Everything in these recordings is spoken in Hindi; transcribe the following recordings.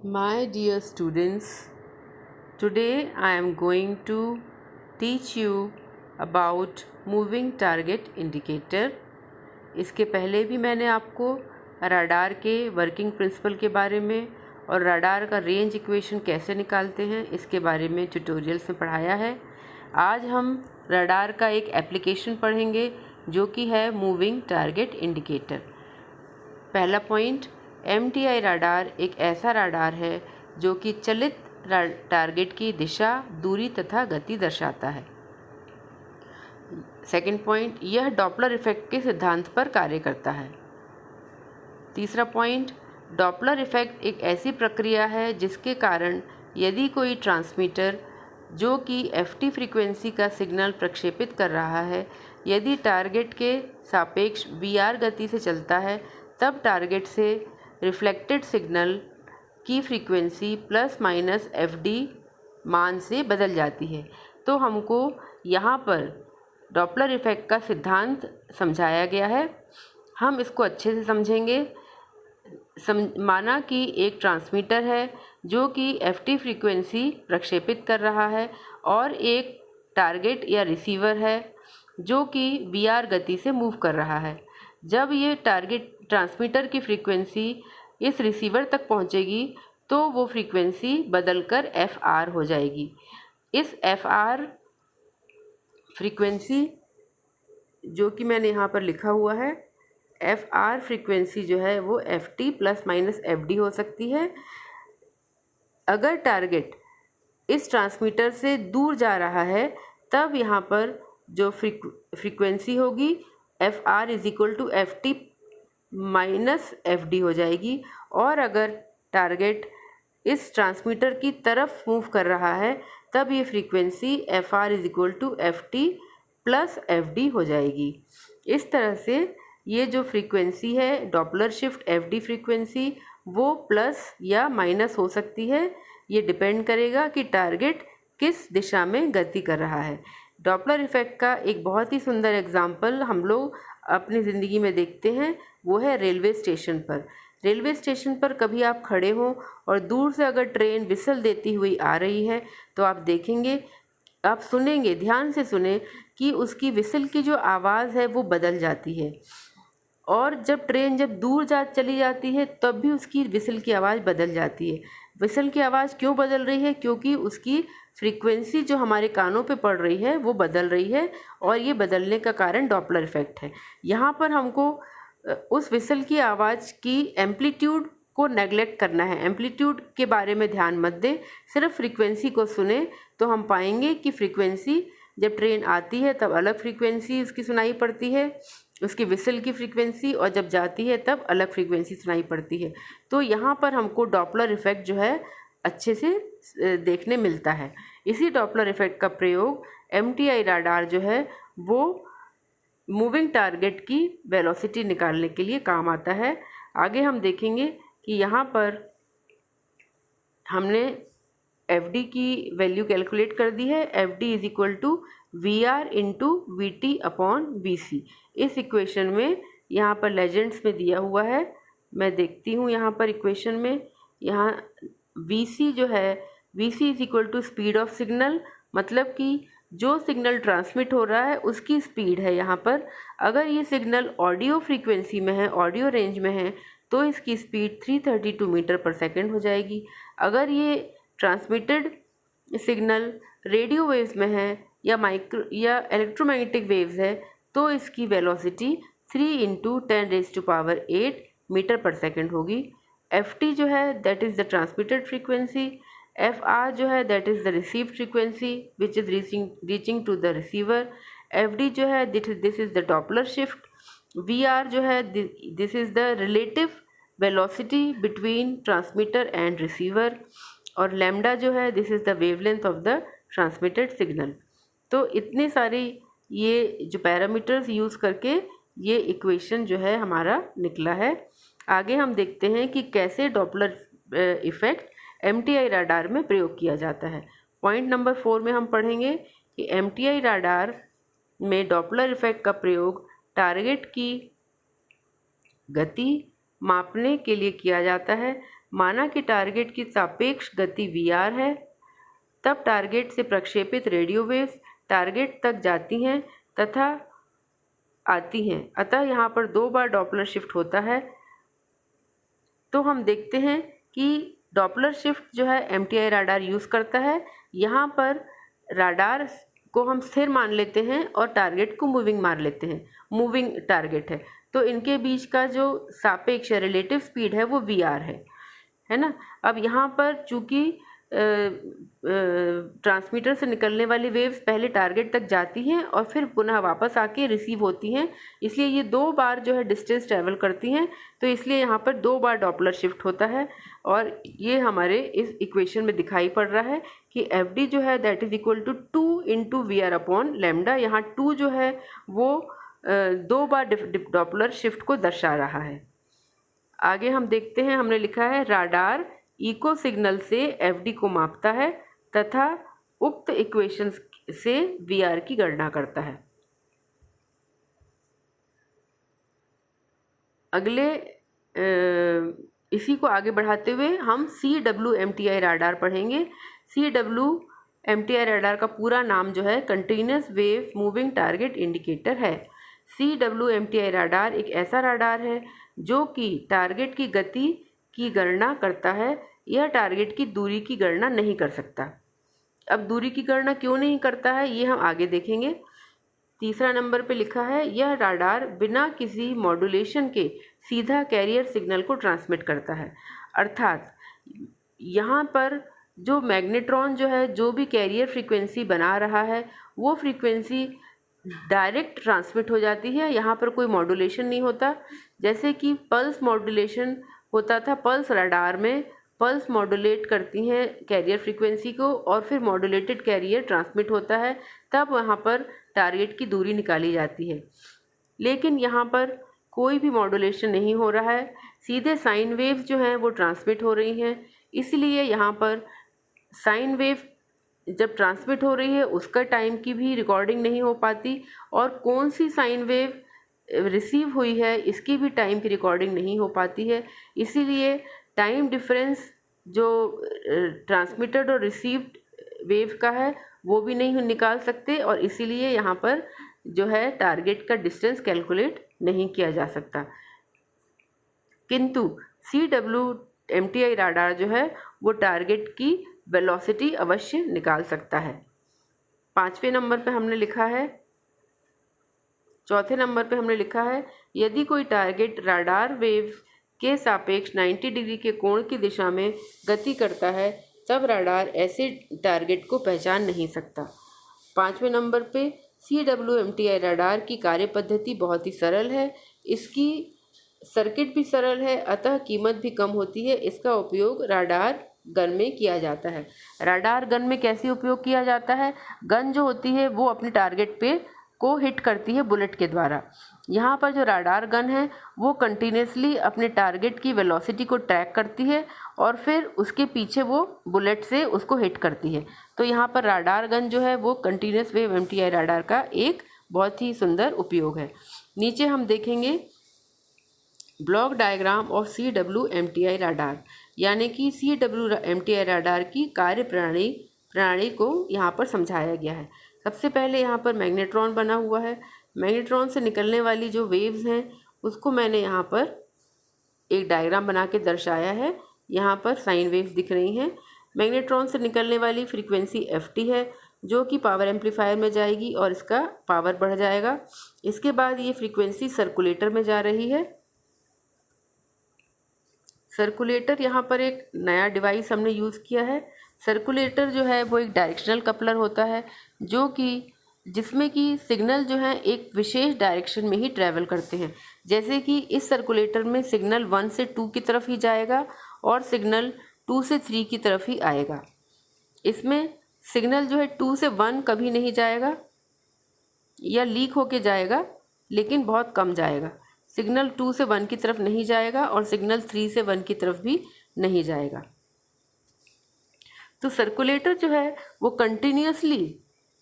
My dear students, today I am going to teach you about moving target indicator. इसके पहले भी मैंने आपको राडार के वर्किंग प्रिंसिपल के बारे में और राडार का रेंज इक्वेशन कैसे निकालते हैं इसके बारे में ट्यूटोरियल्स में पढ़ाया है। आज हम राडार का एक एप्लीकेशन पढ़ेंगे जो कि है मूविंग टारगेट इंडिकेटर। पहला पॉइंट, MTI राडार एक ऐसा राडार है जो कि चलित टारगेट की दिशा, दूरी तथा गति दर्शाता है। सेकंड पॉइंट, यह डॉपलर इफेक्ट के सिद्धांत पर कार्य करता है। तीसरा पॉइंट, डॉपलर इफेक्ट एक ऐसी प्रक्रिया है जिसके कारण यदि कोई ट्रांसमीटर जो कि FT फ्रीक्वेंसी का सिग्नल प्रक्षेपित कर रहा है, यदि टारगेट के सापेक्ष VR गति से चलता है, तब टारगेट से रिफ्लेक्टेड सिग्नल की फ्रीक्वेंसी प्लस माइनस FD मान से बदल जाती है। तो हमको यहाँ पर डॉपलर इफेक्ट का सिद्धांत समझाया गया है। हम इसको अच्छे से समझेंगे। माना कि एक ट्रांसमीटर है जो कि FT फ्रीक्वेंसी प्रक्षेपित कर रहा है और एक टारगेट या रिसीवर है जो कि VR गति से मूव कर रहा है। जब ये टारगेट ट्रांसमीटर की फ्रीक्वेंसी इस रिसीवर तक पहुंचेगी तो वो फ्रीक्वेंसी बदलकर FR हो जाएगी। इस FR फ्रीक्वेंसी जो कि मैंने यहाँ पर लिखा हुआ है, FR फ्रीक्वेंसी जो है वो FT प्लस माइनस FD हो सकती है। अगर टारगेट इस ट्रांसमीटर से दूर जा रहा है तब यहाँ पर जो फ्रीक्वेंसी होगी FR is equal to FT minus FD हो जाएगी। और अगर टारगेट इस ट्रांसमीटर की तरफ मूव कर रहा है तब ये frequency FR is equal to FT plus FD हो जाएगी। इस तरह से ये जो फ्रीक्वेंसी है डॉपलर शिफ्ट FD फ्रीक्वेंसी वो प्लस या माइनस हो सकती है। ये डिपेंड करेगा कि टारगेट किस दिशा में गति कर रहा है। डॉपलर इफेक्ट का एक बहुत ही सुंदर एग्जाम्पल हम लोग अपनी ज़िंदगी में देखते हैं, वो है रेलवे स्टेशन पर। रेलवे स्टेशन पर कभी आप खड़े हों और दूर से अगर ट्रेन विसल देती हुई आ रही है तो आप देखेंगे, आप सुनेंगे, ध्यान से सुने कि उसकी विसल की जो आवाज़ है वो बदल जाती है। और जब ट्रेन दूर चली जाती है तब भी उसकी विसल की आवाज़ बदल जाती है। विसल की आवाज़ क्यों बदल रही है? क्योंकि उसकी फ्रीक्वेंसी जो हमारे कानों पे पड़ रही है वो बदल रही है और ये बदलने का कारण डॉपलर इफेक्ट है। यहाँ पर हमको उस विसल की आवाज़ की एम्पलीट्यूड को नेगलेक्ट करना है। एम्पलीट्यूड के बारे में ध्यान मत दें, सिर्फ फ्रीक्वेंसी को सुने तो हम पाएंगे कि फ्रीक्वेंसी जब ट्रेन आती है तब अलग फ्रीक्वेंसी उसकी सुनाई पड़ती है, उसकी विसल की फ्रीक्वेंसी, और जब जाती है तब अलग फ्रीक्वेंसी सुनाई पड़ती है। तो यहाँ पर हमको डॉपलर इफेक्ट जो है अच्छे से देखने मिलता है। इसी डॉपलर इफेक्ट का प्रयोग MTI राडार जो है वो मूविंग टारगेट की वेलोसिटी निकालने के लिए काम आता है। आगे हम देखेंगे कि यहाँ पर हमने FD की वैल्यू कैलकुलेट कर दी है। FD is equal to VR into VT upon VC। इस इक्वेशन में यहाँ पर लेजेंड्स में दिया हुआ है, मैं देखती हूँ यहाँ पर इक्वेशन में, यहाँ VC जो है, VC is equal to speed of signal, मतलब कि जो सिग्नल ट्रांसमिट हो रहा है उसकी स्पीड है यहाँ पर। अगर ये सिग्नल ऑडियो फ्रीक्वेंसी में है, ऑडियो रेंज में है, तो इसकी स्पीड 332 मीटर पर सेकेंड हो जाएगी। अगर ये ट्रांसमिटेड सिग्नल रेडियो वेव्स में है या इलेक्ट्रोमैग्नेटिक वेव्स है तो इसकी velocity 3 into 10⁸ metre per second होगी। FT जो है that is the transmitted frequency, FR जो है that is the received frequency which is reaching to the receiver, FD जो है this is the Doppler shift, VR जो है this is the relative velocity between transmitter and receiver, और लैम्डा जो है this is the wavelength of the transmitted signal. तो इतने सारी ये जो पैरामीटर्स यूज़ करके ये इक्वेशन जो है हमारा निकला है। आगे हम देखते हैं कि कैसे डॉपलर इफ़ेक्ट MTI राडार में प्रयोग किया जाता है। पॉइंट नंबर 4 में हम पढ़ेंगे कि MTI राडार में डॉपलर इफ़ेक्ट का प्रयोग टारगेट की गति मापने के लिए किया जाता है माना कि टारगेट की सापेक्ष गति वी है, तब टारगेट से प्रक्षेपित रेडियो वेव्स टारगेट तक जाती हैं तथा आती हैं। अतः यहाँ पर 2 बार डॉपलर शिफ्ट होता है। तो हम देखते हैं कि डॉपलर शिफ्ट जो है MTI राडार यूज़ करता है। यहाँ पर राडार को हम स्थिर मान लेते हैं और टारगेट को मूविंग मान लेते हैं, मूविंग टारगेट है। तो इनके बीच का जो सापेक्ष रिलेटिव स्पीड है वो VR है ना। अब यहाँ पर चूँकि ट्रांसमीटर से निकलने वाली वेव्स पहले टारगेट तक जाती हैं और फिर पुनः वापस आके रिसीव होती हैं, इसलिए ये 2 बार जो है डिस्टेंस ट्रैवल करती हैं। तो इसलिए यहाँ पर 2 बार डॉपलर शिफ्ट होता है और ये हमारे इस इक्वेशन में दिखाई पड़ रहा है कि FD जो है that is equal to 2 into VR/λ। यहाँ 2 जो है वो 2 बार डॉपलर शिफ्ट को दर्शा रहा है। आगे हम देखते हैं, हमने लिखा है राडार इको सिग्नल से FD को मापता है तथा उक्त इक्वेशन से VR की गणना करता है। अगले इसी को आगे बढ़ाते हुए हम CWMTI राडार पढ़ेंगे। CWMTI राडार का पूरा नाम जो है continuous wave moving target indicator है। CWMTI राडार एक ऐसा राडार है जो कि टारगेट की गति की गणना करता है, यह टारगेट की दूरी की गणना नहीं कर सकता। अब दूरी की गणना क्यों नहीं करता है ये हम आगे देखेंगे। तीसरा नंबर पे लिखा है यह राडार बिना किसी मॉड्यूलेशन के सीधा कैरियर सिग्नल को ट्रांसमिट करता है। अर्थात यहाँ पर जो मैग्नेट्रॉन जो है जो भी कैरियर फ्रीक्वेंसी बना रहा है वो फ्रीक्वेंसी डायरेक्ट ट्रांसमिट हो जाती है, यहाँ पर कोई मॉड्यूलेशन नहीं होता। जैसे कि पल्स मॉड्यूलेशन होता था, पल्स राडार में पल्स मॉड्यूलेट करती हैं कैरियर फ्रीक्वेंसी को और फिर मॉड्यूलेटेड कैरियर ट्रांसमिट होता है, तब वहाँ पर टारगेट की दूरी निकाली जाती है। लेकिन यहाँ पर कोई भी मॉड्यूलेशन नहीं हो रहा है, सीधे साइन वेव्स जो हैं वो ट्रांसमिट हो रही हैं। इसलिए यहाँ पर साइन वेव जब ट्रांसमिट हो रही है उसका टाइम की भी रिकॉर्डिंग नहीं हो पाती और कौन सी साइन वेव रिसीव हुई है इसकी भी टाइम की रिकॉर्डिंग नहीं हो पाती है। इसीलिए टाइम डिफरेंस जो ट्रांसमिटेड और रिसीव्ड वेव का है वो भी नहीं निकाल सकते और इसीलिए यहाँ पर जो है टारगेट का डिस्टेंस कैलकुलेट नहीं किया जा सकता। किंतु CWMTI राडार जो है वो टारगेट की वेलोसिटी अवश्य निकाल सकता है। 5वें नंबर पे हमने लिखा है, 4थे नंबर पे हमने लिखा है यदि कोई टारगेट राडार वेव के सापेक्ष 90 डिग्री के कोण की दिशा में गति करता है तब राडार ऐसे टारगेट को पहचान नहीं सकता। 5वें नंबर पे CWMTI राडार की कार्य पद्धति बहुत ही सरल है, इसकी सर्किट भी सरल है, अतः कीमत भी कम होती है। इसका उपयोग राडार गन में किया जाता है। राडार गन में कैसे उपयोग किया जाता है? गन जो होती है वो अपने टारगेट पे को हिट करती है बुलेट के द्वारा। यहाँ पर जो राडार गन है वो कंटिन्यूसली अपने टारगेट की वेलोसिटी को ट्रैक करती है और फिर उसके पीछे वो बुलेट से उसको हिट करती है। तो यहाँ पर राडार गन जो है वो कंटिन्यूस वेव MTI राडार का एक बहुत ही सुंदर उपयोग है। नीचे हम देखेंगे block diagram of CWMTI radar, यानी कि CWMTI राडार की कार्य प्रणाली को यहाँ पर समझाया गया है। सबसे पहले यहाँ पर मैग्नेट्रॉन बना हुआ है। मैग्नेट्रॉन से निकलने वाली जो वेव्स हैं उसको मैंने यहाँ पर एक डायग्राम बना के दर्शाया है। यहाँ पर साइन वेव्स दिख रही हैं। मैग्नेट्रॉन से निकलने वाली फ्रीक्वेंसी FT है जो कि पावर एम्पलीफायर में जाएगी और इसका पावर बढ़ जाएगा। इसके बाद ये फ्रीक्वेंसी सर्कुलेटर में जा रही है। सर्कुलेटर यहाँ पर एक नया डिवाइस हमने यूज़ किया है। सर्कुलेटर जो है वो एक डायरेक्शनल कपलर होता है जो कि जिसमें कि सिग्नल जो है एक विशेष डायरेक्शन में ही ट्रैवल करते हैं। जैसे कि इस सर्कुलेटर में सिग्नल 1 से 2 की तरफ ही जाएगा और सिग्नल 2 से 3 की तरफ ही आएगा। इसमें सिग्नल जो है 2 से 1 कभी नहीं जाएगा या लीक होके जाएगा, लेकिन बहुत कम जाएगा। सिग्नल 2 से 1 की तरफ नहीं जाएगा और सिग्नल 3 से 1 की तरफ भी नहीं जाएगा। तो सर्कुलेटर जो है वो कंटिन्यूसली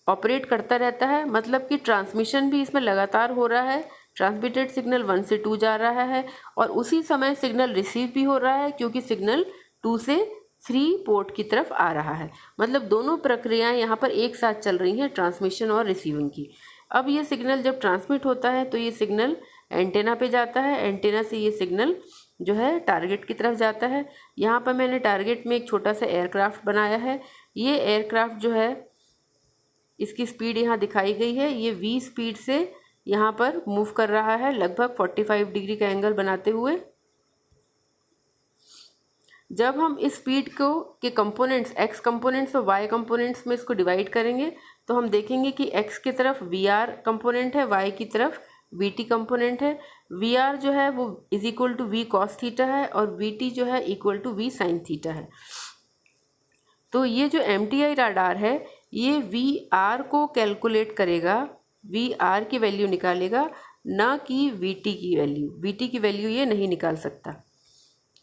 ऑपरेट करता रहता है, मतलब कि ट्रांसमिशन भी इसमें लगातार हो रहा है। ट्रांसमिटेड सिग्नल 1 से 2 जा रहा है और उसी समय सिग्नल रिसीव भी हो रहा है क्योंकि सिग्नल 2 से 3 पोर्ट की तरफ आ रहा है। मतलब दोनों प्रक्रियाएं यहाँ पर एक साथ चल रही हैं, ट्रांसमिशन और रिसीविंग की। अब ये सिग्नल जब ट्रांसमिट होता है तो ये सिग्नल एंटेना पे जाता है, एंटेना से ये सिग्नल जो है टारगेट की तरफ जाता है। यहाँ पर मैंने टारगेट में एक छोटा सा एयरक्राफ्ट बनाया है। ये एयरक्राफ्ट जो है, इसकी स्पीड यहाँ दिखाई गई है, ये v स्पीड से यहाँ पर मूव कर रहा है लगभग 45 डिग्री का एंगल बनाते हुए। जब हम इस स्पीड को के कंपोनेंट्स x कंपोनेंट्स और y कंपोनेंट्स में इसको डिवाइड करेंगे तो हम देखेंगे कि x की तरफ vr कंपोनेंट है, y की तरफ vt कंपोनेंट है। vr जो है वो is equal to v cos theta है और vt जो है equal to v sin theta है। तो ये जो MTI राडार है ये VR को कैलकुलेट करेगा, VR की वैल्यू निकालेगा, ना कि VT की वैल्यू। VT की वैल्यू ये नहीं निकाल सकता।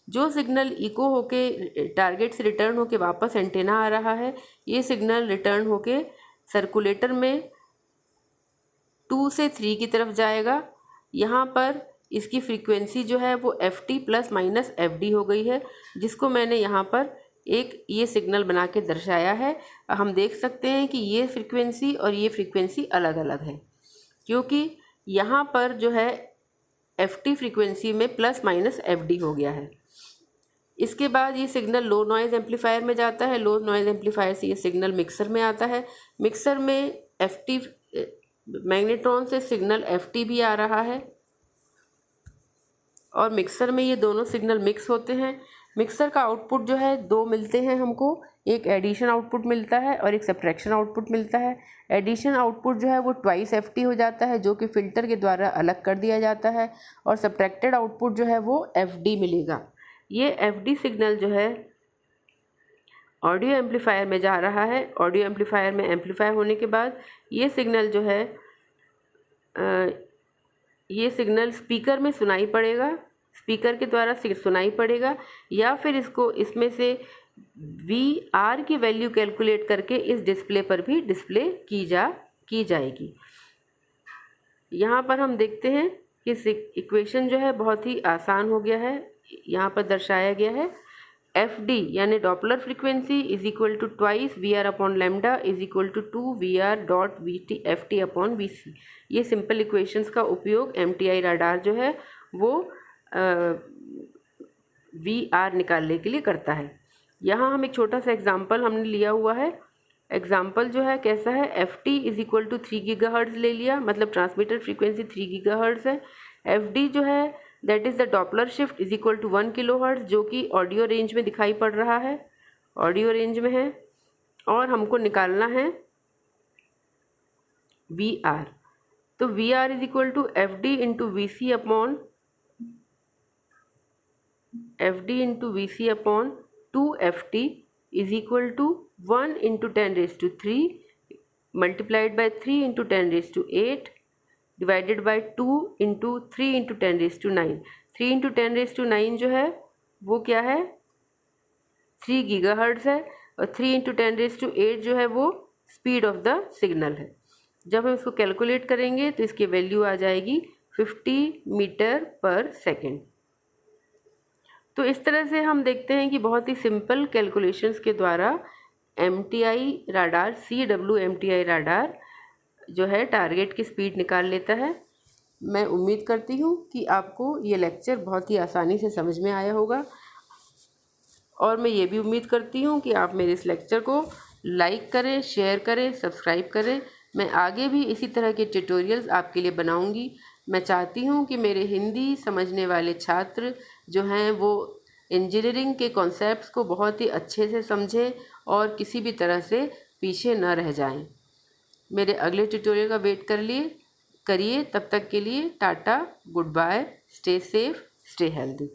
जो सिग्नल इको होके टारगेट से रिटर्न होके वापस एंटेना आ रहा है, ये सिग्नल रिटर्न होके सर्कुलेटर में 2 से 3 की तरफ जाएगा। यहाँ पर इसकी फ्रीक्वेंसी जो है वो FT प्लस माइनस FD हो गई है, जिसको मैंने यहाँ पर एक ये सिग्नल बना के दर्शाया है। हम देख सकते हैं कि ये फ्रीक्वेंसी और ये फ्रीक्वेंसी अलग अलग है, क्योंकि यहाँ पर जो है FT फ्रीक्वेंसी में प्लस माइनस FD हो गया है। इसके बाद ये सिग्नल लो नॉइज़ एम्पलीफायर में जाता है। लो नॉइज़ एम्पलीफायर से ये सिग्नल मिक्सर में आता है। मिक्सर में FT मैग्नेट्रॉन से सिग्नल FT भी आ रहा है और मिक्सर में ये दोनों सिग्नल मिक्स होते हैं। मिक्सर का आउटपुट जो है 2 मिलते हैं हमको, एक एडिशन आउटपुट मिलता है और एक सब्ट्रैक्शन आउटपुट मिलता है। एडिशन आउटपुट जो है वो ट्वाइस FT हो जाता है, जो कि फ़िल्टर के द्वारा अलग कर दिया जाता है, और सब्ट्रैक्टेड आउटपुट जो है वो FD मिलेगा। ये FD सिग्नल जो है ऑडियो एम्पलीफायर में जा रहा है। ऑडियो एम्पलीफायर में एम्पलीफाई होने के बाद ये सिग्नल जो है ये सिग्नल स्पीकर में सुनाई पड़ेगा, स्पीकर के द्वारा सुनाई पड़ेगा, या फिर इसको इसमें से VR की वैल्यू कैलकुलेट करके इस डिस्प्ले पर भी डिस्प्ले की जाएगी। यहाँ पर हम देखते हैं कि इक्वेशन जो है बहुत ही आसान हो गया है। यहाँ पर दर्शाया गया है FD यानी Doppler frequency is equal to twice VR upon lambda is equal to 2 VR dot FT upon VC। ये सिंपल इक्वेशंस का उपयोग MTI राडार जो है वो VR निकालने के लिए करता है। यहाँ हम एक छोटा सा एग्जांपल हमने लिया हुआ है। एग्जांपल जो है कैसा है, FT is equal to 3 GHz ले लिया, मतलब ट्रांसमीटर फ्रीक्वेंसी 3 GHz है। FD जो है that is the Doppler shift is equal to 1 kHz, जो कि ऑडियो रेंज में दिखाई पड़ रहा है, ऑडियो रेंज में है, और हमको निकालना है VR। तो VR is equal to FD into VC upon VC upon 2FT is equal to 1 into 10³ multiplied by 3 into 10⁸ divided by 2 into 3 into 10⁹। 3 into 10⁹ जो है वो क्या है, 3 GHz है, और 3 इंटू 10⁸ जो है वो स्पीड ऑफ द सिग्नल है। जब हम इसको कैलकुलेट करेंगे तो इसकी वैल्यू आ जाएगी 50 मीटर पर सेकेंड। तो इस तरह से हम देखते हैं कि बहुत ही सिंपल कैलकुलेशंस के द्वारा MTI radar, CW MTI radar जो है टारगेट की स्पीड निकाल लेता है। मैं उम्मीद करती हूँ कि आपको ये लेक्चर बहुत ही आसानी से समझ में आया होगा, और मैं ये भी उम्मीद करती हूँ कि आप मेरे इस लेक्चर को लाइक करें, शेयर करें, सब्सक्राइब करें। मैं आगे भी इसी तरह के ट्यूटोरियल्स आपके लिए बनाऊँगी। मैं चाहती हूँ कि मेरे हिंदी समझने वाले छात्र जो हैं वो इंजीनियरिंग के कॉन्सेप्ट्स को बहुत ही अच्छे से समझें और किसी भी तरह से पीछे न रह जाएं। मेरे अगले ट्यूटोरियल का वेट करिए। तब तक के लिए टाटा, good bye, stay safe, stay healthy.